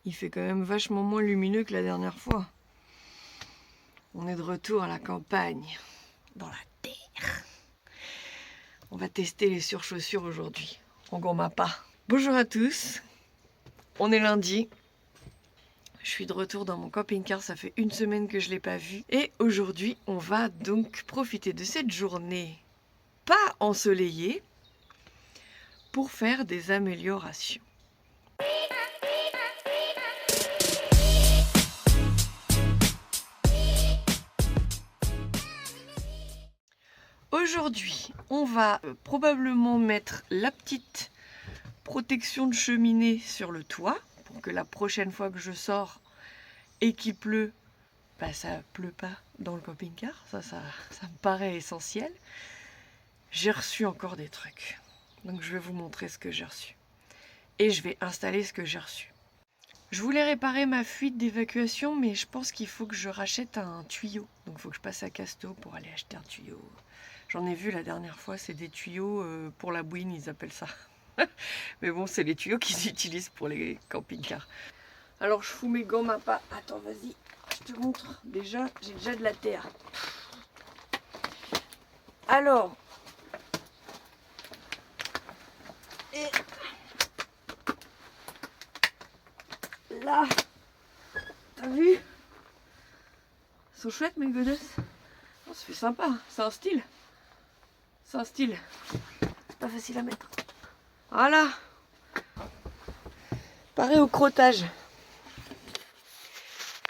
Il fait quand même vachement moins lumineux que la dernière fois. On est de retour à la campagne, dans la terre. On va tester les surchaussures aujourd'hui. On gourma pas. Bonjour à tous. On est lundi. Je suis de retour dans mon camping-car, ça fait une semaine que je ne l'ai pas vu. Et aujourd'hui, on va donc profiter de cette journée pas ensoleillée pour faire des améliorations. Aujourd'hui, on va probablement mettre la petite protection de cheminée sur le toit pour que la prochaine fois que je sors et qu'il pleut, bah ça pleut pas dans le camping-car. Ça me paraît essentiel. J'ai reçu encore des trucs. Donc je vais vous montrer ce que j'ai reçu. Et je vais installer ce que j'ai reçu. Je voulais réparer ma fuite d'évacuation, mais je pense qu'il faut que je rachète un tuyau. Donc il faut que je passe à Casto pour aller acheter un tuyau. J'en ai vu la dernière fois, c'est des tuyaux pour la bouine, ils appellent ça. Mais bon, c'est les tuyaux qu'ils utilisent pour les camping-cars. Alors je fous mes gommes à pas. Attends, vas-y, je te montre. Déjà, j'ai déjà de la terre. Alors, et là, t'as vu? Ils sont chouettes mes godasses. Oh, ça fait sympa, c'est un style. C'est un style. C'est pas facile à mettre. Voilà. Pareil au crottage.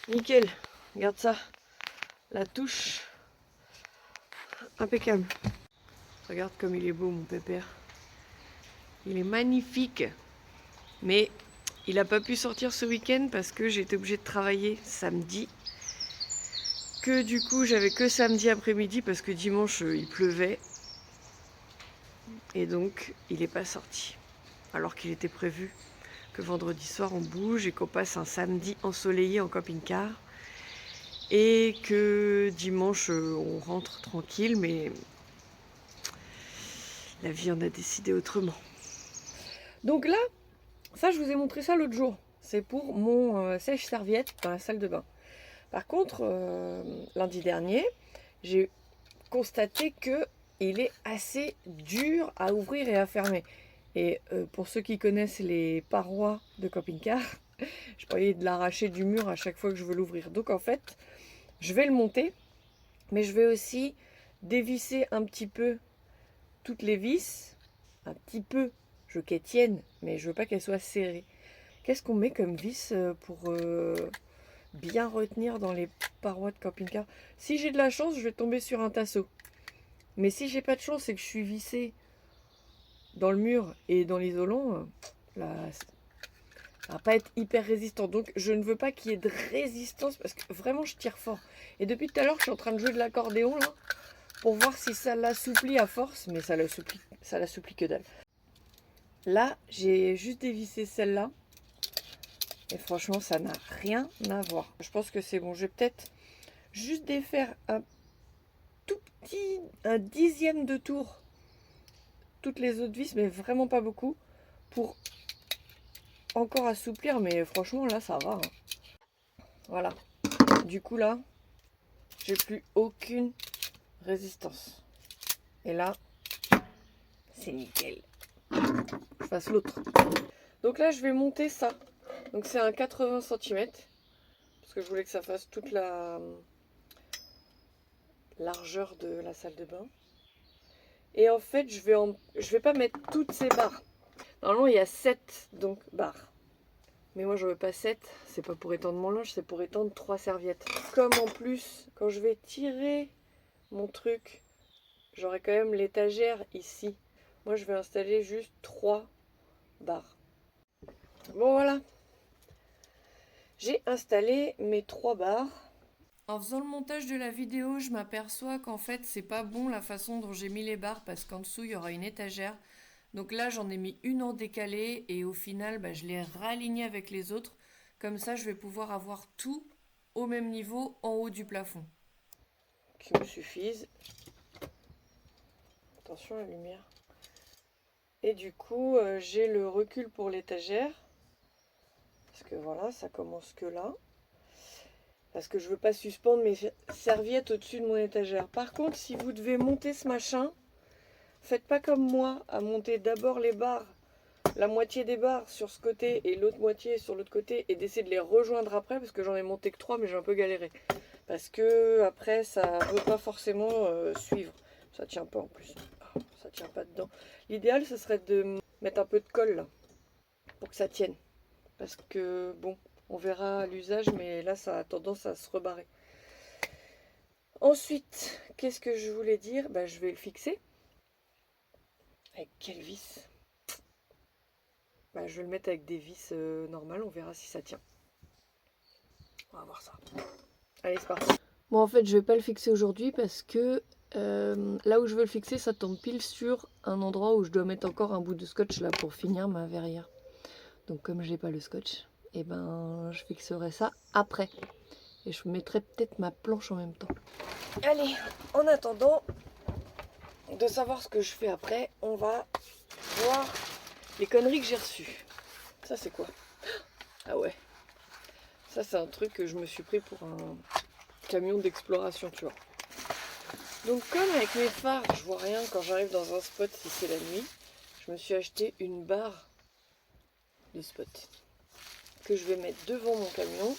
Nickel. Regarde ça. La touche. Impeccable. Regarde comme il est beau mon pépère. Il est magnifique. Mais il n'a pas pu sortir ce week-end parce que j'étais obligée de travailler samedi. Que du coup j'avais que samedi après-midi parce que dimanche il pleuvait. Et donc il n'est pas sorti. Alors qu'il était prévu que vendredi soir on bouge et qu'on passe un samedi ensoleillé en camping-car. Et que dimanche on rentre tranquille, mais la vie en a décidé autrement. Donc là, ça je vous ai montré ça l'autre jour. C'est pour mon sèche-serviette dans la salle de bain. Par contre, lundi dernier, j'ai constaté que il est assez dur à ouvrir et à fermer. Et pour ceux qui connaissent les parois de camping-car, je pourrais de l'arracher du mur à chaque fois que je veux l'ouvrir. Donc en fait, je vais le monter, mais je vais aussi dévisser un petit peu toutes les vis. Un petit peu, je veux qu'elles tiennent, mais je veux pas qu'elles soient serrées. Qu'est-ce qu'on met comme vis pour bien retenir dans les parois de camping-car? Si j'ai de la chance, je vais tomber sur un tasseau. Mais si j'ai pas de chance et que je suis vissée dans le mur et dans l'isolant, là, ça va pas être hyper résistant. Donc je ne veux pas qu'il y ait de résistance parce que vraiment je tire fort. Et depuis tout à l'heure, je suis en train de jouer de l'accordéon là pour voir si ça l'assouplit à force, mais ça l'assouplit que dalle. Là, j'ai juste dévissé celle-là. Et franchement, ça n'a rien à voir. Je pense que c'est bon. Je vais peut-être juste défaire un tout petit, un dixième de tour. Toutes les autres vis, mais vraiment pas beaucoup. Pour encore assouplir, mais franchement, là, ça va. Hein. Voilà. Du coup, là, j'ai plus aucune résistance. Et là, c'est nickel. Je fasse l'autre. Donc là, je vais monter ça. Donc c'est un 80 cm. Parce que je voulais que ça fasse toute la largeur de la salle de bain. Et en fait, je vais pas mettre toutes ces barres. Normalement, il y a 7 donc, barres. Mais moi, je veux pas 7. C'est pas pour étendre mon linge, c'est pour étendre 3 serviettes. Comme en plus, quand je vais tirer mon truc, j'aurai quand même l'étagère ici. Moi, je vais installer juste 3 barres. Bon, voilà. J'ai installé mes 3 barres. En faisant le montage de la vidéo, je m'aperçois qu'en fait, c'est pas bon la façon dont j'ai mis les barres parce qu'en dessous, il y aura une étagère. Donc là, j'en ai mis une en décalé et au final, je l'ai réalignée avec les autres. Comme ça, je vais pouvoir avoir tout au même niveau en haut du plafond. Qui me suffisent. Attention à la lumière. Et du coup, j'ai le recul pour l'étagère. Parce que voilà, ça commence que là. Parce que je veux pas suspendre mes serviettes au-dessus de mon étagère. Par contre, si vous devez monter ce machin, faites pas comme moi, à monter d'abord les barres, la moitié des barres sur ce côté et l'autre moitié sur l'autre côté, et d'essayer de les rejoindre après, parce que j'en ai monté que 3, mais j'ai un peu galéré. Parce que après, ça veut pas forcément suivre. Ça tient pas en plus. Ça tient pas dedans. L'idéal, ce serait de mettre un peu de colle là, pour que ça tienne. Parce que bon, on verra à l'usage, mais là, ça a tendance à se rebarrer. Ensuite, qu'est-ce que je voulais dire? Bah, je vais le fixer. Avec quelle vis? Bah, je vais le mettre avec des vis normales, on verra si ça tient. On va voir ça. Allez, c'est parti. Bon, en fait, je vais pas le fixer aujourd'hui parce que là où je veux le fixer, ça tombe pile sur un endroit où je dois mettre encore un bout de scotch là pour finir ma verrière. Donc comme j'ai pas le scotch, et ben je fixerai ça après. Et je mettrai peut-être ma planche en même temps. Allez, en attendant de savoir ce que je fais après, on va voir les conneries que j'ai reçues. Ça c'est quoi? Ah ouais. Ça c'est un truc que je me suis pris pour un camion d'exploration, tu vois. Donc comme avec mes phares, je vois rien quand j'arrive dans un spot si c'est la nuit, je me suis acheté une barre de spot que je vais mettre devant mon camion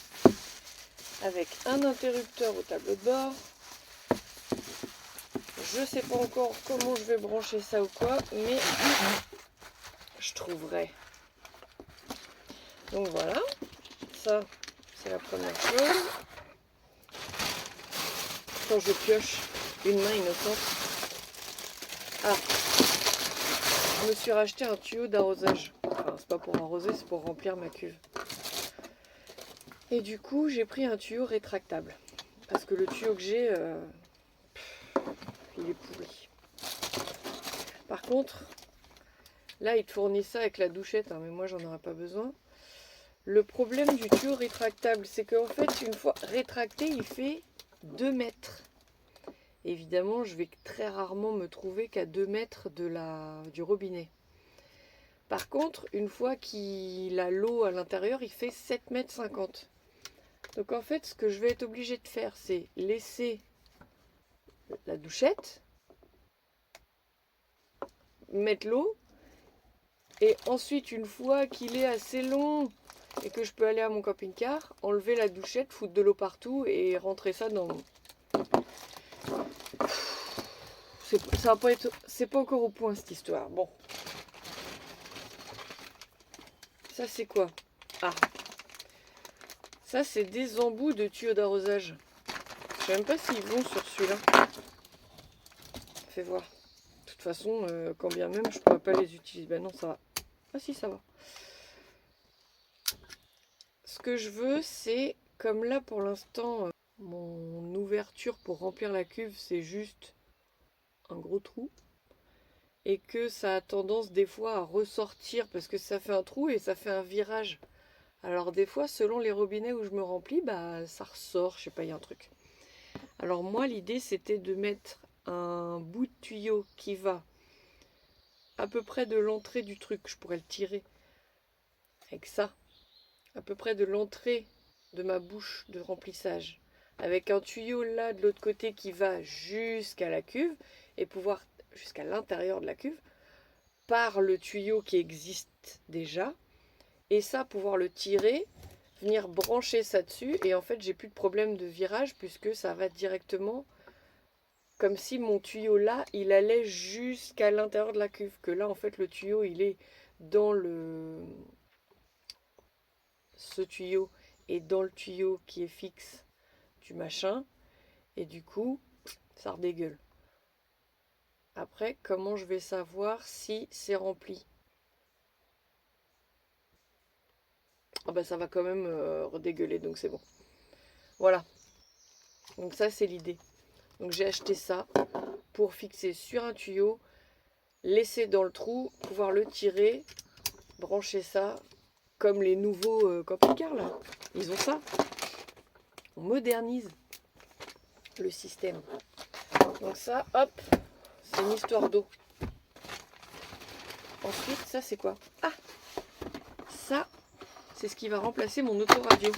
avec un interrupteur au tableau de bord. Je sais pas encore comment je vais brancher ça ou quoi, mais je trouverai. Donc voilà, ça c'est la première chose. Quand je pioche, une main innocente. Ah, je me suis racheté un tuyau d'arrosage. Enfin, c'est pas pour arroser, c'est pour remplir ma cuve. Et du coup, j'ai pris un tuyau rétractable. Parce que le tuyau que j'ai, il est pourri. Par contre, là, il te fournit ça avec la douchette, hein, mais moi, j'en aurais pas besoin. Le problème du tuyau rétractable, c'est qu'en fait, une fois rétracté, il fait 2 mètres. Évidemment, je vais très rarement me trouver qu'à 2 mètres du robinet. Par contre, une fois qu'il a l'eau à l'intérieur, il fait 7,50 m. Donc en fait, ce que je vais être obligée de faire, c'est laisser la douchette, mettre l'eau, et ensuite, une fois qu'il est assez long et que je peux aller à mon camping-car, enlever la douchette, foutre de l'eau partout et rentrer ça dans... Ça va pas être... C'est pas encore au point cette histoire. Bon. Ça c'est quoi? Ah. Ça c'est des embouts de tuyaux d'arrosage. Je sais même pas s'ils vont sur celui-là. Fais voir. De toute façon, quand bien même, je pourrais pas les utiliser. Ben non, ça va. Ah si, ça va. Ce que je veux, c'est, comme là pour l'instant, mon ouverture pour remplir la cuve, c'est juste un gros trou. Et que ça a tendance des fois à ressortir parce que ça fait un trou et ça fait un virage. Alors des fois, selon les robinets où je me remplis, bah ça ressort, je sais pas, il y a un truc. Alors moi, l'idée, c'était de mettre un bout de tuyau qui va à peu près de l'entrée du truc. Je pourrais le tirer avec ça. À peu près de l'entrée de ma bouche de remplissage. Avec un tuyau là de l'autre côté qui va jusqu'à la cuve et pouvoir jusqu'à l'intérieur de la cuve par le tuyau qui existe déjà. Et ça, pouvoir le tirer, venir brancher ça dessus. Et en fait, j'ai plus de problème de virage puisque ça va directement comme si mon tuyau là, il allait jusqu'à l'intérieur de la cuve. Que là, en fait, le tuyau, il est dans ce tuyau est dans le tuyau qui est fixe du machin. Et du coup, ça redégueule. Après, comment je vais savoir si c'est rempli? Ah bah ça va quand même redégueuler, donc c'est bon. Voilà. Donc ça, c'est l'idée. Donc j'ai acheté ça pour fixer sur un tuyau, laisser dans le trou, pouvoir le tirer, brancher ça, comme les nouveaux camping-cars là. Ils ont ça. On modernise le système. Donc ça, hop, c'est une histoire d'eau. Ensuite, ça c'est quoi? Ah, ça, c'est ce qui va remplacer mon autoradio.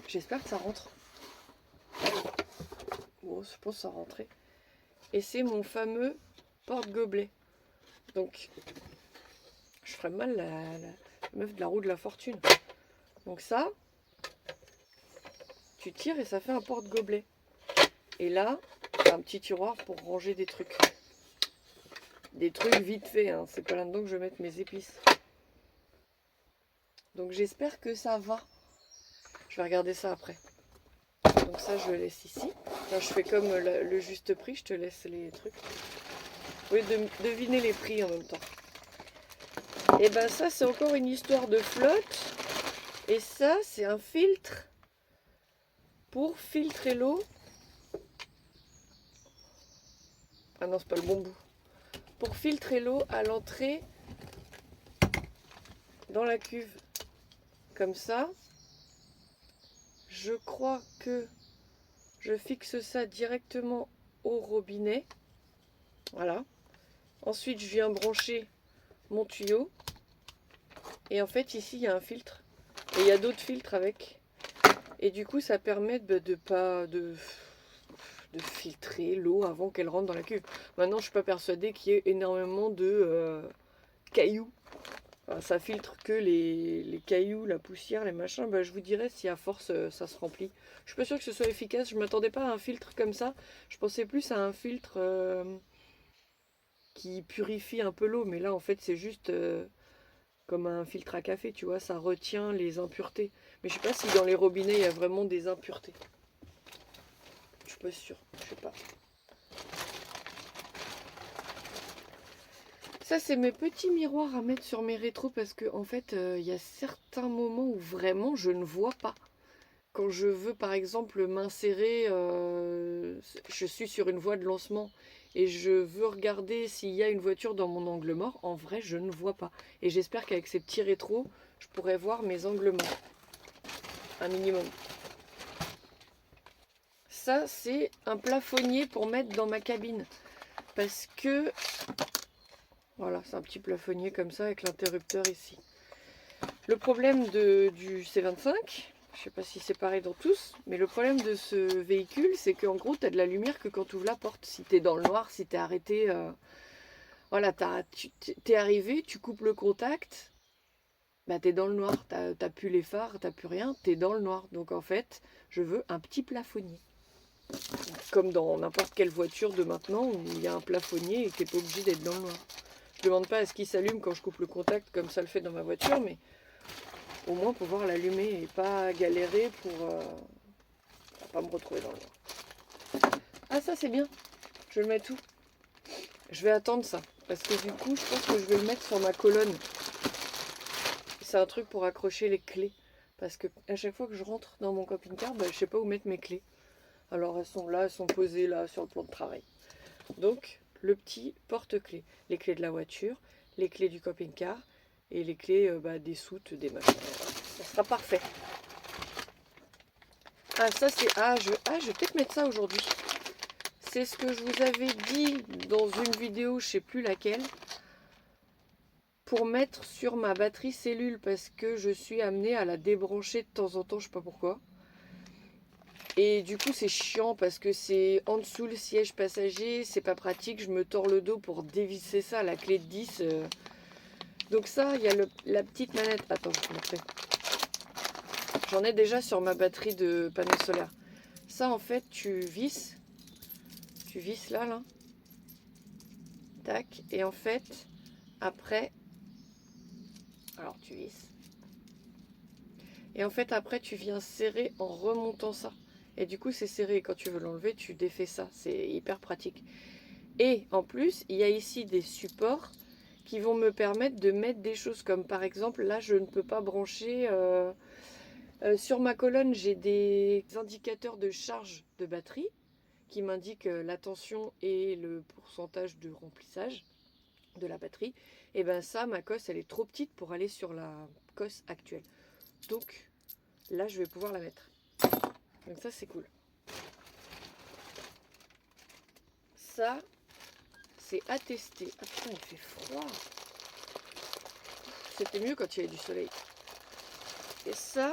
J'espère que ça rentre. Bon, je pense que ça rentrait. Et c'est mon fameux porte-gobelet. Donc, je ferais mal la meuf de la roue de la fortune. Donc ça, tu tires et ça fait un porte-gobelet. Et là, un petit tiroir pour ranger des trucs. Des trucs vite fait, hein. C'est pas là-dedans que je vais mettre mes épices. Donc j'espère que ça va. Je vais regarder ça après. Donc ça, je le laisse ici. Là, je fais comme le juste prix, je te laisse les trucs. Oui, deviner les prix en même temps. Et ben ça, c'est encore une histoire de flotte. Et ça, c'est un filtre pour filtrer l'eau. Ah non, c'est pas le bon bout. Pour filtrer l'eau à l'entrée dans la cuve. Comme ça, je crois que je fixe ça directement au robinet. Voilà. Ensuite, je viens brancher mon tuyau. Et en fait, ici, il y a un filtre. Et il y a d'autres filtres avec. Et du coup, ça permet de filtrer l'eau avant qu'elle rentre dans la cuve. Maintenant, je ne suis pas persuadée qu'il y ait énormément de cailloux. Enfin, ça filtre que les cailloux, la poussière, les machins. Je vous dirai si à force ça se remplit. Je suis pas sûre que ce soit efficace. Je ne m'attendais pas à un filtre comme ça. Je pensais plus à un filtre qui purifie un peu l'eau. Mais là, en fait, c'est juste comme un filtre à café, tu vois. Ça retient les impuretés. Mais je sais pas si dans les robinets, il y a vraiment des impuretés. Je suis pas sûre. Je sais pas. Ça, c'est mes petits miroirs à mettre sur mes rétros parce que en fait, il y a certains moments où vraiment je ne vois pas. Quand je veux, par exemple, m'insérer, je suis sur une voie de lancement et je veux regarder s'il y a une voiture dans mon angle mort. En vrai, je ne vois pas. Et j'espère qu'avec ces petits rétros, je pourrai voir mes angles morts. Un minimum. Ça, c'est un plafonnier pour mettre dans ma cabine. Parce que voilà, c'est un petit plafonnier comme ça avec l'interrupteur ici. Le problème du C25, je sais pas si c'est pareil dans tous, mais le problème de ce véhicule, c'est qu'en gros, tu as de la lumière que quand tu ouvres la porte. Si tu es dans le noir, si tu es arrêté, voilà, t'es arrivé, tu coupes le contact, bah tu es dans le noir. T'as plus les phares, t'as plus rien, tu es dans le noir. Donc en fait, je veux un petit plafonnier. Comme dans n'importe quelle voiture de maintenant où il y a un plafonnier et tu n'es pas obligé d'être dans le noir. Je ne demande pas à ce qu'il s'allume quand je coupe le contact comme ça le fait dans ma voiture, mais au moins pouvoir l'allumer et pas galérer pour pas me retrouver dans le noir. Ah ça c'est bien, je le mets tout. Je vais attendre ça, parce que du coup je pense que je vais le mettre sur ma colonne. C'est un truc pour accrocher les clés, parce que à chaque fois que je rentre dans mon camping-car, je sais pas où mettre mes clés. Alors elles sont là, elles sont posées là sur le plan de travail. Donc le petit porte-clés, les clés de la voiture, les clés du camping-car et les clés des soutes, des machins. Ça sera parfait. Ah ça c'est... je vais peut-être mettre ça aujourd'hui. C'est ce que je vous avais dit dans une vidéo, je sais plus laquelle, pour mettre sur ma batterie cellule parce que je suis amenée à la débrancher de temps en temps, je sais pas pourquoi. Et du coup c'est chiant parce que c'est en dessous le siège passager, c'est pas pratique, je me tords le dos pour dévisser ça, la clé de 10. Donc ça, il y a la petite manette. Attends, je vais te montrer. J'en ai déjà sur ma batterie de panneau solaire. Ça en fait tu visses là. Tac, et en fait après, alors tu visses. Et en fait après tu viens serrer en remontant ça. Et du coup c'est serré, quand tu veux l'enlever tu défais ça, c'est hyper pratique. Et en plus il y a ici des supports qui vont me permettre de mettre des choses comme par exemple là je ne peux pas brancher sur ma colonne, j'ai des indicateurs de charge de batterie qui m'indiquent la tension et le pourcentage de remplissage de la batterie. Et ben ça, ma cosse elle est trop petite pour aller sur la cosse actuelle, donc là je vais pouvoir la mettre. Donc ça c'est cool. Ça c'est à tester. Ah putain il fait froid. C'était mieux quand il y avait du soleil. Et ça,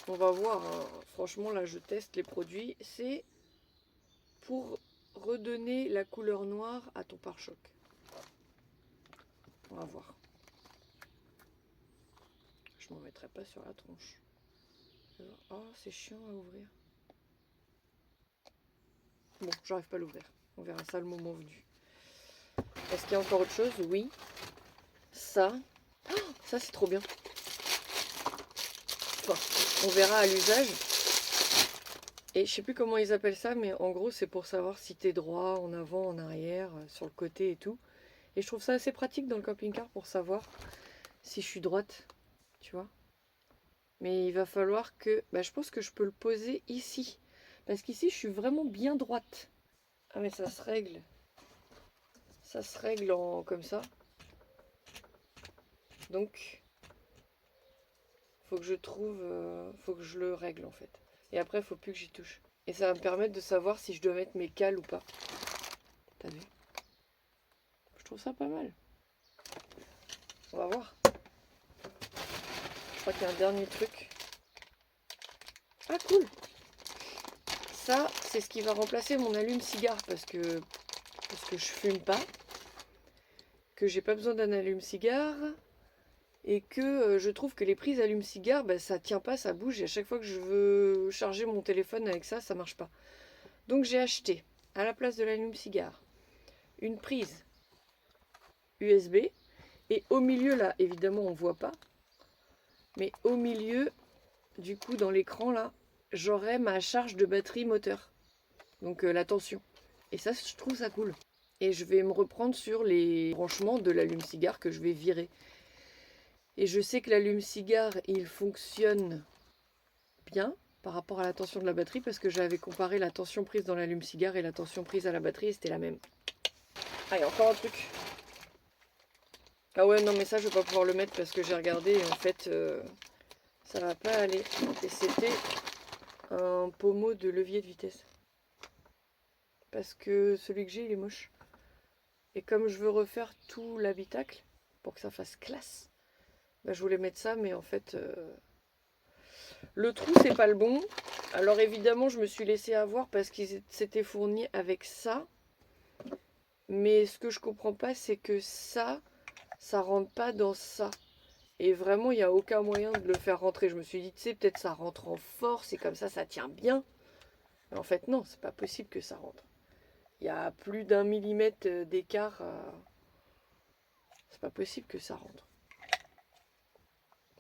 on va voir, hein. Franchement là je teste les produits, c'est pour redonner la couleur noire à ton pare-choc. On va voir. Je m'en mettrai pas sur la tronche. Oh, c'est chiant à ouvrir. Bon, j'arrive pas à l'ouvrir. On verra ça le moment venu. Est-ce qu'il y a encore autre chose? Oui. Ça. Oh, ça, c'est trop bien. Enfin, on verra à l'usage. Et je sais plus comment ils appellent ça, mais en gros, c'est pour savoir si t'es droit, en avant, en arrière, sur le côté et tout. Et je trouve ça assez pratique dans le camping-car pour savoir si je suis droite. Tu vois? Mais il va falloir que... Bah, je pense que je peux le poser ici. Parce qu'ici, je suis vraiment bien droite. Ah, mais ça se règle. Ça se règle en comme ça. Donc, faut que je trouve... faut que je le règle, en fait. Et après, il faut plus que j'y touche. Et ça va me permettre de savoir si je dois mettre mes cales ou pas. T'as vu? Je trouve ça pas mal. On va voir. Je crois qu'il y a un dernier truc. Ah, cool! Ça, c'est ce qui va remplacer mon allume-cigare parce que je fume pas, que j'ai pas besoin d'un allume-cigare et que je trouve que les prises allume-cigare, bah, ça tient pas, ça bouge et à chaque fois que je veux charger mon téléphone avec ça, ça marche pas. Donc j'ai acheté à la place de l'allume-cigare une prise USB et au milieu là, évidemment on voit pas, mais au milieu, du coup dans l'écran là, j'aurai ma charge de batterie moteur, donc la tension. Et ça, je trouve ça cool. Et je vais me reprendre sur les branchements de l'allume-cigare que je vais virer. Et je sais que l'allume-cigare, il fonctionne bien par rapport à la tension de la batterie parce que j'avais comparé la tension prise dans l'allume-cigare et la tension prise à la batterie et c'était la même. Ah, il y a encore un truc. Ah ouais, non mais ça, je vais pas pouvoir le mettre parce que j'ai regardé et en fait, ça va pas aller. Et c'était un pommeau de levier de vitesse. Parce que celui que j'ai, il est moche. Et comme je veux refaire tout l'habitacle pour que ça fasse classe, bah, je voulais mettre ça, mais en fait, le trou, c'est pas le bon. Alors évidemment, je me suis laissé avoir parce qu'ils s'étaient fournis avec ça. Mais ce que je comprends pas, c'est que ça rentre pas dans ça. Et vraiment, il n'y a aucun moyen de le faire rentrer. Je me suis dit, tu sais, peut-être ça rentre en force et comme ça tient bien. Mais en fait, non, c'est pas possible que ça rentre. Il y a plus d'1 millimètre d'écart. C'est pas possible que ça rentre.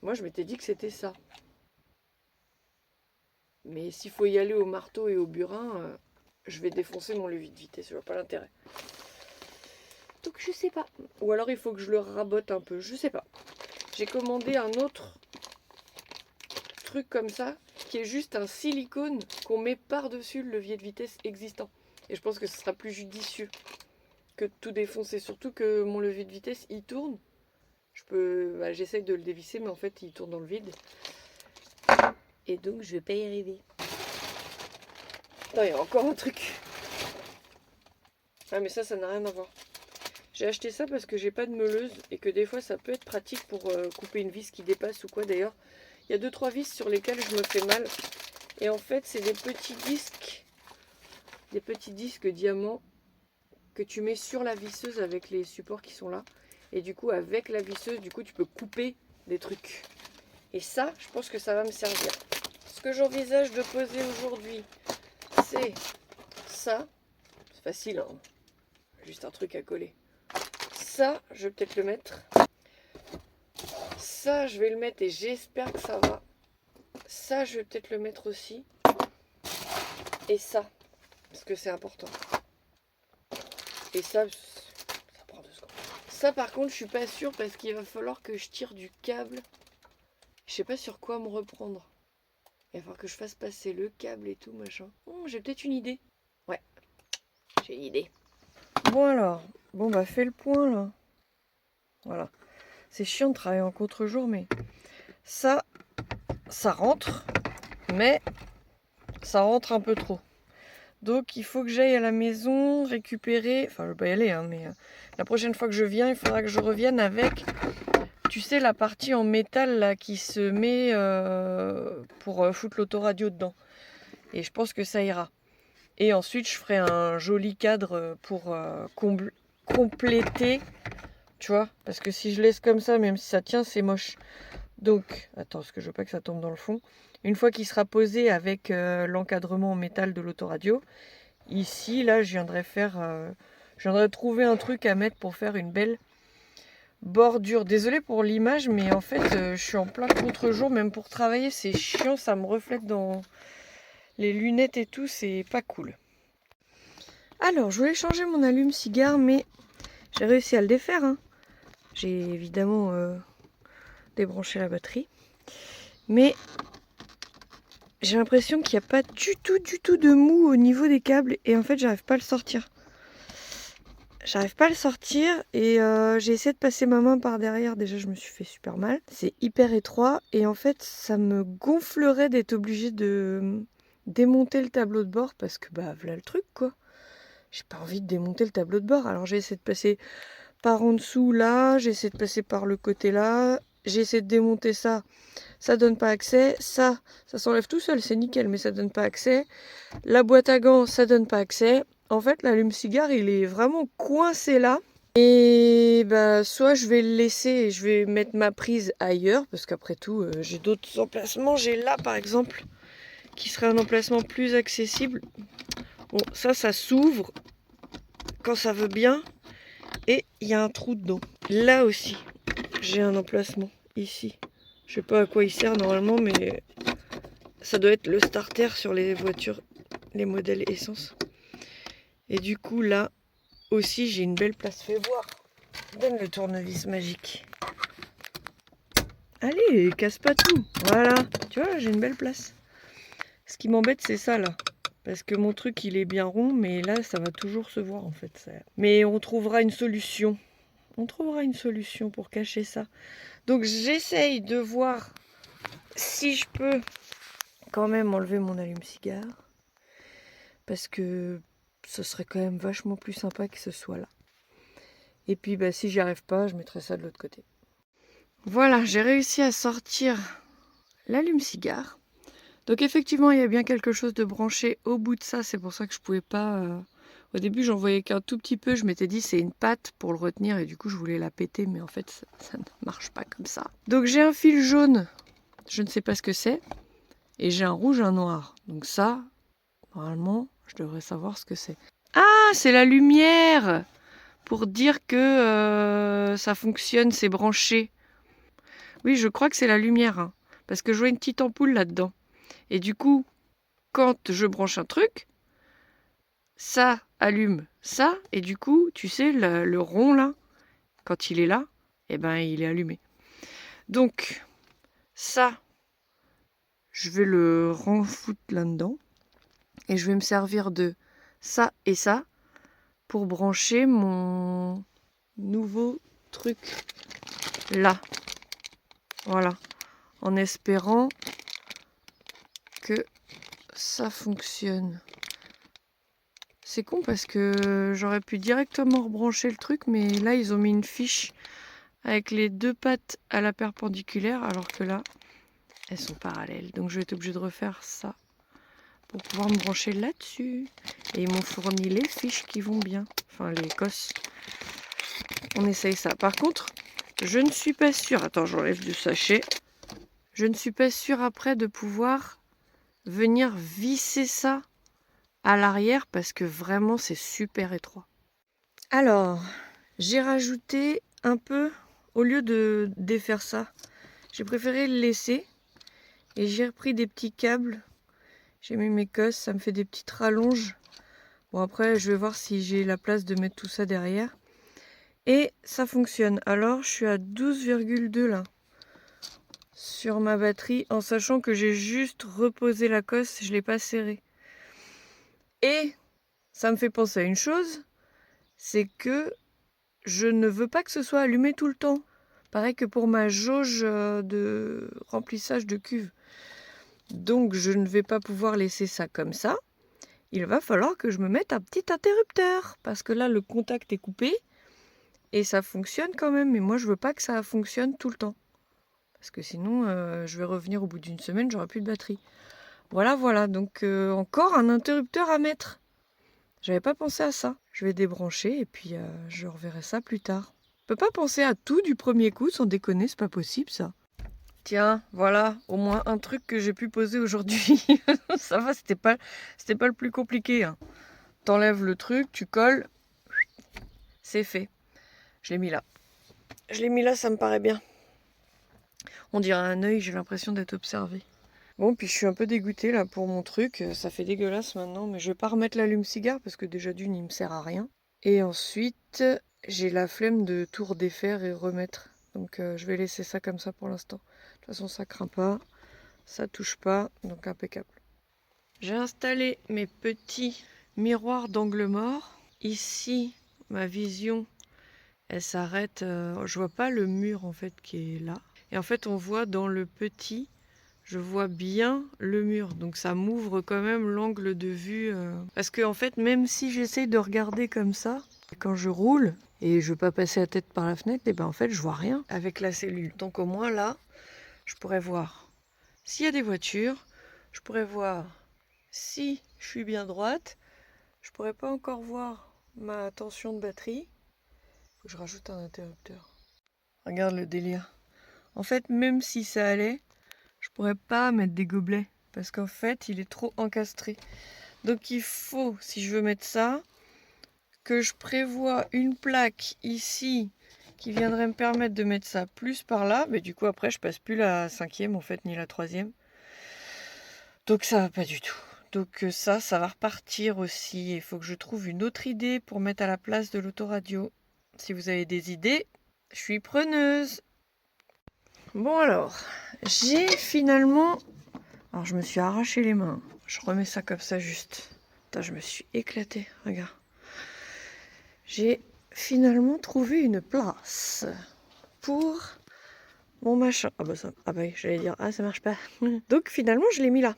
Moi, je m'étais dit que c'était ça. Mais s'il faut y aller au marteau et au burin, je vais défoncer mon levier de vitesse. Je vois pas l'intérêt. Donc, je sais pas. Ou alors, il faut que je le rabote un peu. Je sais pas. J'ai commandé un autre truc comme ça, qui est juste un silicone qu'on met par-dessus le levier de vitesse existant. Et je pense que ce sera plus judicieux que de tout défoncer. Surtout que mon levier de vitesse, il tourne. J'essaye de le dévisser, mais en fait, il tourne dans le vide. Et donc, je vais pas y arriver. Attends, il y a encore un truc. Ah, mais ça n'a rien à voir. J'ai acheté ça parce que j'ai pas de meuleuse et que des fois, ça peut être pratique pour couper une vis qui dépasse ou quoi. D'ailleurs, il y a 2-3 vis sur lesquelles je me fais mal. Et en fait, c'est des petits disques diamants que tu mets sur la visseuse avec les supports qui sont là. Et du coup, avec la visseuse, du coup, tu peux couper des trucs. Et ça, je pense que ça va me servir. Ce que j'envisage de poser aujourd'hui, c'est ça. C'est facile, hein. Juste un truc à coller. Ça, je vais peut-être le mettre. Ça, je vais le mettre et j'espère que ça va. Ça, je vais peut-être le mettre aussi. Et ça, parce que c'est important. Et ça prend 2 secondes. Ça, par contre, je suis pas sûre parce qu'il va falloir que je tire du câble. Je sais pas sur quoi me reprendre. Il va falloir que je fasse passer le câble et tout, machin. J'ai peut-être une idée. Ouais, j'ai une idée. Bon alors, fais le point là. Voilà. C'est chiant de travailler en contre-jour, mais ça rentre, mais ça rentre un peu trop. Donc il faut que j'aille à la maison récupérer, enfin je vais pas y aller, hein, mais la prochaine fois que je viens, il faudra que je revienne avec tu sais, la partie en métal là qui se met pour foutre l'autoradio dedans. Et je pense que ça ira. Et ensuite, je ferai un joli cadre pour compléter, tu vois. Parce que si je laisse comme ça, même si ça tient, c'est moche. Donc, attends, parce que je veux pas que ça tombe dans le fond. Une fois qu'il sera posé avec l'encadrement en métal de l'autoradio, ici, là, je viendrai trouver un truc à mettre pour faire une belle bordure. Désolée pour l'image, mais en fait, je suis en plein contre-jour. Même pour travailler, c'est chiant. Ça me reflète dans les lunettes et tout. C'est pas cool. Alors, je voulais changer mon allume-cigare, mais j'ai réussi à le défaire. Hein. J'ai évidemment débranché la batterie. Mais j'ai l'impression qu'il n'y a pas du tout de mou au niveau des câbles. Et en fait, j'arrive pas à le sortir. J'arrive pas à le sortir et j'ai essayé de passer ma main par derrière. Déjà, je me suis fait super mal. C'est hyper étroit et en fait, ça me gonflerait d'être obligée de démonter le tableau de bord parce que bah voilà le truc quoi. J'ai pas envie de démonter le tableau de bord. Alors j'ai essayé de passer par en dessous là, j'ai essayé de passer par le côté là, j'ai essayé de démonter ça. Ça donne pas accès. Ça s'enlève tout seul, c'est nickel, mais ça donne pas accès. La boîte à gants, ça donne pas accès. En fait, l'allume-cigare, il est vraiment coincé là. Et bah, soit je vais le laisser et je vais mettre ma prise ailleurs, parce qu'après tout, j'ai d'autres emplacements. J'ai là, par exemple, qui serait un emplacement plus accessible. Bon, ça s'ouvre quand ça veut bien. Et il y a un trou dedans. Là aussi, j'ai un emplacement, ici. Je sais pas à quoi il sert normalement, mais ça doit être le starter sur les voitures, les modèles essence. Et du coup, là aussi, j'ai une belle place. Fais voir. Donne le tournevis magique. Allez, casse pas tout. Voilà. Tu vois, j'ai une belle place. Ce qui m'embête, c'est ça, là. Parce que mon truc, il est bien rond, mais là, ça va toujours se voir, en fait. Mais on trouvera une solution. On trouvera une solution pour cacher ça. Donc, j'essaye de voir si je peux quand même enlever mon allume-cigare. Parce que ce serait quand même vachement plus sympa que ce soit là. Et puis, bah, si j'y arrive pas, je mettrai ça de l'autre côté. Voilà, j'ai réussi à sortir l'allume-cigare. Donc effectivement, il y a bien quelque chose de branché au bout de ça. C'est pour ça que je pouvais pas... Au début, j'en voyais qu'un tout petit peu. Je m'étais dit, c'est une patte pour le retenir. Et du coup, je voulais la péter. Mais en fait, ça ne marche pas comme ça. Donc j'ai un fil jaune. Je ne sais pas ce que c'est. Et j'ai un rouge, un noir. Donc ça, normalement, je devrais savoir ce que c'est. Ah, c'est la lumière! Pour dire que ça fonctionne, c'est branché. Oui, je crois que c'est la lumière. Hein, parce que je vois une petite ampoule là-dedans. Et du coup, quand je branche un truc, ça allume ça. Et du coup, tu sais, le rond là, quand il est là, eh ben, il est allumé. Donc, ça, je vais le renfoutre là-dedans. Et je vais me servir de ça et ça pour brancher mon nouveau truc là. Voilà. En espérant que ça fonctionne. C'est con parce que j'aurais pu directement rebrancher le truc, mais là ils ont mis une fiche avec les deux pattes à la perpendiculaire, alors que là elles sont parallèles. Donc je vais être obligée de refaire ça pour pouvoir me brancher là-dessus. Et ils m'ont fourni les fiches qui vont bien, enfin les cosses. On essaye ça. Par contre, je ne suis pas sûre. Attends, j'enlève du sachet. Je ne suis pas sûre après de pouvoir venir visser ça à l'arrière parce que vraiment c'est super étroit. Alors, j'ai rajouté un peu, au lieu de défaire ça, j'ai préféré le laisser et j'ai repris des petits câbles. J'ai mis mes cosses, ça me fait des petites rallonges. Bon après, je vais voir si j'ai la place de mettre tout ça derrière. Et ça fonctionne. Alors, je suis à 12,2 là sur ma batterie en sachant que j'ai juste reposé la cosse, je ne l'ai pas serrée. Et ça me fait penser à une chose, c'est que je ne veux pas que ce soit allumé tout le temps. Pareil que pour ma jauge de remplissage de cuve. Donc je ne vais pas pouvoir laisser ça comme ça. Il va falloir que je me mette un petit interrupteur. Parce que là le contact est coupé. Et ça fonctionne quand même, mais moi je veux pas que ça fonctionne tout le temps. Parce que sinon, je vais revenir au bout d'une semaine, j'aurai plus de batterie. Voilà, donc encore un interrupteur à mettre. J'avais pas pensé à ça. Je vais débrancher et puis je reverrai ça plus tard. Je peux pas penser à tout du premier coup, sans déconner, c'est pas possible ça. Tiens, voilà, au moins un truc que j'ai pu poser aujourd'hui. Ça va, c'était pas le plus compliqué, hein. T'enlèves le truc, tu colles, c'est fait. Je l'ai mis là. Ça me paraît bien. On dirait un œil, j'ai l'impression d'être observé. Bon, puis je suis un peu dégoûtée là pour mon truc. Ça fait dégueulasse maintenant, mais je vais pas remettre l'allume-cigare parce que déjà d'une, il me sert à rien. Et ensuite, j'ai la flemme de tout redéfaire et remettre. Donc je vais laisser ça comme ça pour l'instant. De toute façon, ça craint pas, ça touche pas, donc impeccable. J'ai installé mes petits miroirs d'angle mort. Ici, ma vision, elle s'arrête. Je vois pas le mur en fait qui est là. Et en fait, on voit dans le petit, je vois bien le mur. Donc ça m'ouvre quand même l'angle de vue. Parce que en fait, même si j'essaie de regarder comme ça, quand je roule et je veux pas passer la tête par la fenêtre, et ben en fait, je vois rien avec la cellule. Donc au moins là, je pourrais voir s'il y a des voitures, je pourrais voir si je suis bien droite. Je pourrais pas encore voir ma tension de batterie. Faut que je rajoute un interrupteur. Regarde le délire. En fait, même si ça allait, je pourrais pas mettre des gobelets parce qu'en fait, il est trop encastré. Donc il faut, si je veux mettre ça, que je prévoie une plaque ici qui viendrait me permettre de mettre ça plus par là. Mais du coup, après, je passe plus la 5e en fait, ni la 3e. Donc ça va pas du tout. Donc ça va repartir aussi. Il faut que je trouve une autre idée pour mettre à la place de l'autoradio. Si vous avez des idées, je suis preneuse. Bon alors, j'ai finalement... Alors je me suis arraché les mains. Je remets ça comme ça juste. Putain, je me suis éclatée, regarde. J'ai finalement trouvé une place pour mon machin. Ah bah j'allais dire, ah ça marche pas. Donc finalement je l'ai mis là.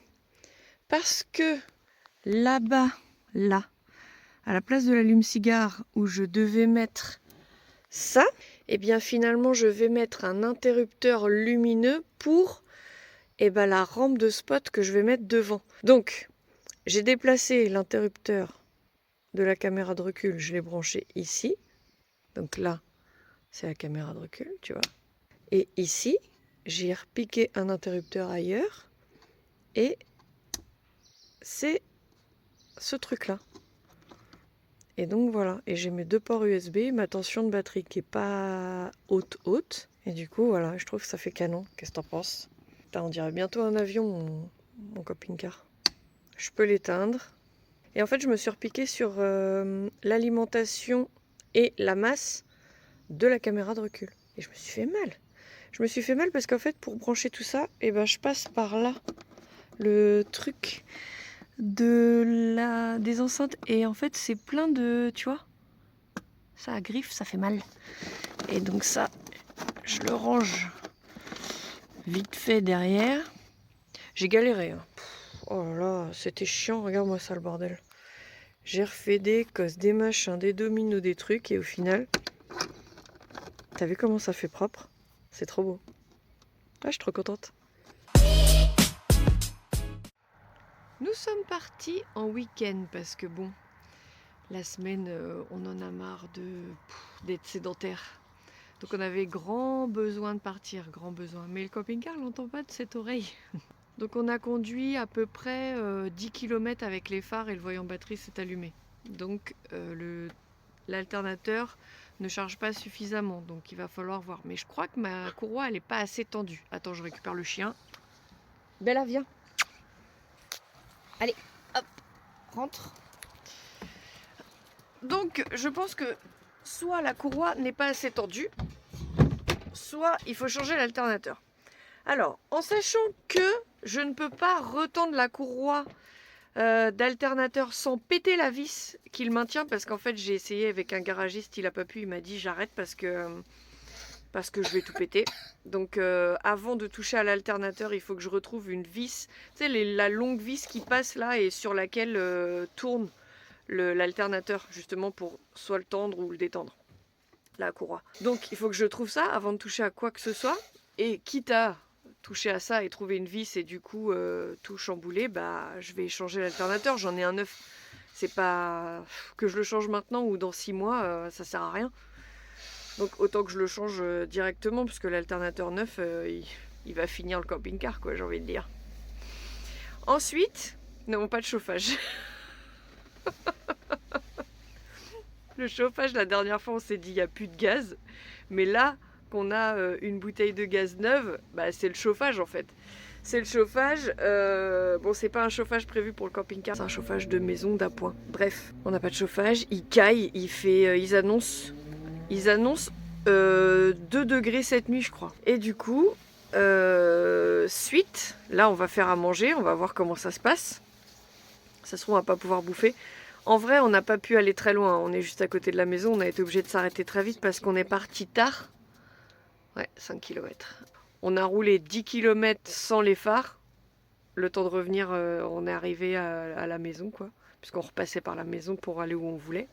Parce que là-bas, là, à la place de l'allume-cigare où je devais mettre ça, et bien finalement je vais mettre un interrupteur lumineux pour la rampe de spot que je vais mettre devant. Donc j'ai déplacé l'interrupteur de la caméra de recul, je l'ai branché ici. Donc là, c'est la caméra de recul, tu vois. Et ici, j'ai repiqué un interrupteur ailleurs et c'est ce truc-là. Et donc voilà, et j'ai mes 2 ports USB, ma tension de batterie qui est pas haute. Et du coup, voilà, je trouve que ça fait canon. Qu'est-ce que t'en penses? Putain, on dirait bientôt un avion, mon camping-car. Je peux l'éteindre. Et en fait, je me suis repiqué sur l'alimentation et la masse de la caméra de recul. Et je me suis fait mal. Je me suis fait mal parce qu'en fait, pour brancher tout ça, je passe par là. Le truc des enceintes. Et en fait, c'est plein de... Tu vois, ça à griffe, ça fait mal. Et donc ça, je le range vite fait derrière. J'ai galéré. Hein. Oh là là, c'était chiant. Regarde-moi ça, le bordel. J'ai refait des cosses, des machins, des dominos, des trucs. Et au final, t'as vu comment ça fait propre? C'est trop beau. Ah, je suis trop contente. Nous sommes partis en week-end parce que bon, la semaine, on en a marre d'être sédentaire. Donc on avait grand besoin de partir, grand besoin. Mais le camping-car l'entend pas de cette oreille. Donc on a conduit à peu près 10 km avec les phares et le voyant batterie s'est allumé. Donc l'alternateur ne charge pas suffisamment, donc il va falloir voir. Mais je crois que ma courroie, elle n'est pas assez tendue. Attends, je récupère le chien. Bella, viens. Allez, hop, rentre. Donc je pense que soit la courroie n'est pas assez tendue, soit il faut changer l'alternateur. Alors, en sachant que je ne peux pas retendre la courroie d'alternateur sans péter la vis qui le maintient, parce qu'en fait j'ai essayé avec un garagiste, il n'a pas pu, il m'a dit j'arrête parce que je vais tout péter. Donc avant de toucher à l'alternateur, il faut que je retrouve une vis, tu sais la longue vis qui passe là et sur laquelle tourne l'alternateur, justement pour soit le tendre ou le détendre. la courroie. Donc il faut que je trouve ça avant de toucher à quoi que ce soit. Et quitte à toucher à ça et trouver une vis et du coup tout chambouler, bah je vais changer l'alternateur. J'en ai un neuf. C'est pas que je le change maintenant ou dans 6 mois, ça sert à rien. Donc autant que je le change directement, parce que l'alternateur neuf, il va finir le camping-car, quoi, j'ai envie de dire. Ensuite, nous n'avons pas de chauffage. Le chauffage, la dernière fois, on s'est dit il n'y a plus de gaz. Mais là, qu'on a une bouteille de gaz neuve, bah, c'est le chauffage en fait. C'est le chauffage, bon c'est pas un chauffage prévu pour le camping-car, c'est un chauffage de maison d'appoint. Bref, on n'a pas de chauffage, il caille, ils annoncent 2 degrés cette nuit je crois. Et du coup, suite, là on va faire à manger, on va voir comment ça se passe. Ça se trouve on va pas pouvoir bouffer. En vrai on n'a pas pu aller très loin, on est juste à côté de la maison, on a été obligé de s'arrêter très vite parce qu'on est parti tard. Ouais, 5 km. On a roulé 10 km sans les phares. Le temps de revenir, on est arrivé à la maison, quoi. Puisqu'on repassait par la maison pour aller où on voulait.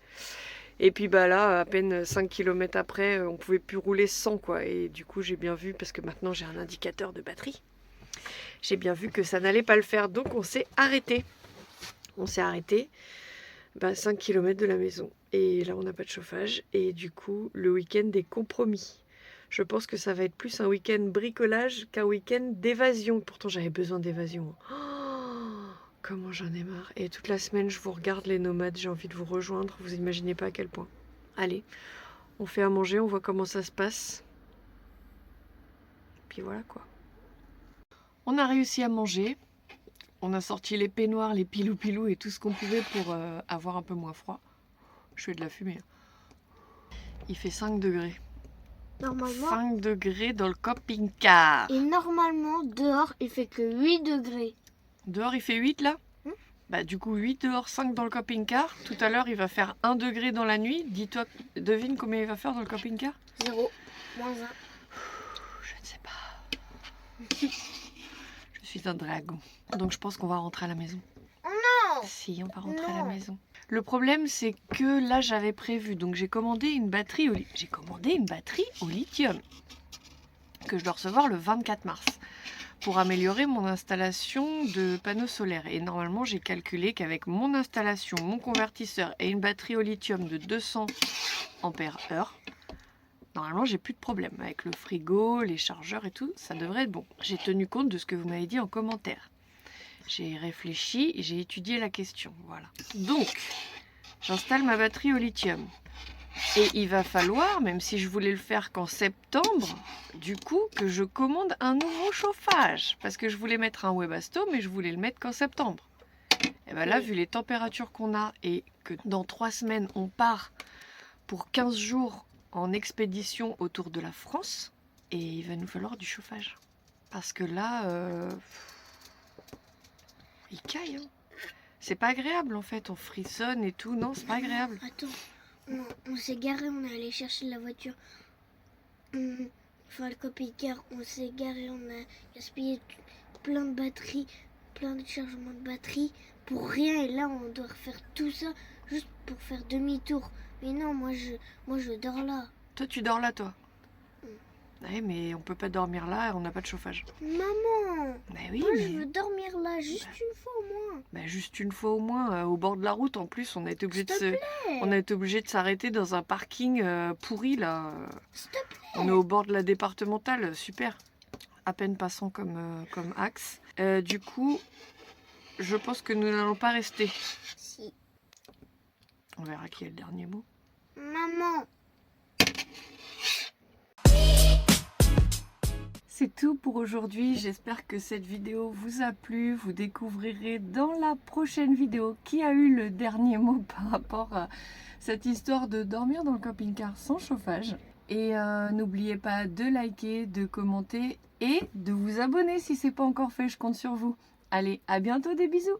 Et puis bah là, à peine 5 km après, on pouvait plus rouler sans, quoi. Et du coup, j'ai bien vu, parce que maintenant j'ai un indicateur de batterie, j'ai bien vu que ça n'allait pas le faire. Donc on s'est arrêté. On s'est arrêté 5 km de la maison. Et là, on n'a pas de chauffage. Et du coup, le week-end est compromis. Je pense que ça va être plus un week-end bricolage qu'un week-end d'évasion. Pourtant, j'avais besoin d'évasion. Oh, comment j'en ai marre. Et toute la semaine, je vous regarde les nomades. J'ai envie de vous rejoindre. Vous imaginez pas à quel point. Allez, on fait à manger. On voit comment ça se passe. Puis voilà quoi. On a réussi à manger. On a sorti les peignoirs, les pilou-pilou et tout ce qu'on pouvait pour avoir un peu moins froid. Je fais de la fumée. Il fait 5 degrés. Normalement. 5 degrés dans le camping-car. Et normalement, dehors, il fait que 8 degrés. Dehors, il fait 8 là? Bah du coup, 8 dehors, 5 dans le camping-car. Tout à l'heure, il va faire 1 degré dans la nuit. Dis-toi, devine combien il va faire dans le camping-car? 0, moins 1. Je ne sais pas. Je suis un dragon. Donc je pense qu'on va rentrer à la maison. Oh non! Si, on va rentrer à la maison. Le problème, c'est que là, j'avais prévu. Donc j'ai commandé une batterie au lithium que je dois recevoir le 24 mars pour améliorer mon installation de panneaux solaires. Et normalement, j'ai calculé qu'avec mon installation, mon convertisseur et une batterie au lithium de 200 ampères-heure, normalement, j'ai plus de problème. Avec le frigo, les chargeurs et tout, ça devrait être bon. J'ai tenu compte de ce que vous m'avez dit en commentaire. J'ai réfléchi et j'ai étudié la question. Voilà. Donc, j'installe ma batterie au lithium. Et il va falloir, même si je voulais le faire qu'en septembre, du coup, que je commande un nouveau chauffage. Parce que je voulais mettre un Webasto, mais je voulais le mettre qu'en septembre. Et bien là, vu les températures qu'on a et que dans 3 semaines, on part pour 15 jours en expédition autour de la France, et il va nous falloir du chauffage. Parce que là, il caille. Hein. C'est pas agréable en fait, on frissonne et tout. Non, c'est pas agréable. Attends, on s'est garé, on est allé chercher la voiture. Enfin, le camping-car, on s'est garé, on a gaspillé plein de batteries, plein de chargements de batterie pour rien. Et là, on doit refaire tout ça juste pour faire demi-tour. Mais non, moi je dors là. Toi, tu dors là, toi? Ouais, mais on peut pas dormir là, on n'a pas de chauffage. Maman! Bah oui, moi, mais... je veux dormir là, juste une fois au moins. Bah juste une fois au moins, au bord de la route. En plus, on a été obligé de s'arrêter dans un parking pourri là. S'il te plaît. On est au bord de la départementale, super. À peine passant comme axe. Du coup, je pense que nous n'allons pas rester. Si. On verra qui a le dernier mot. Maman! C'est tout pour aujourd'hui, j'espère que cette vidéo vous a plu. Vous découvrirez dans la prochaine vidéo qui a eu le dernier mot par rapport à cette histoire de dormir dans le camping-car sans chauffage. Et n'oubliez pas de liker, de commenter et de vous abonner si ce n'est pas encore fait, je compte sur vous. Allez, à bientôt, des bisous!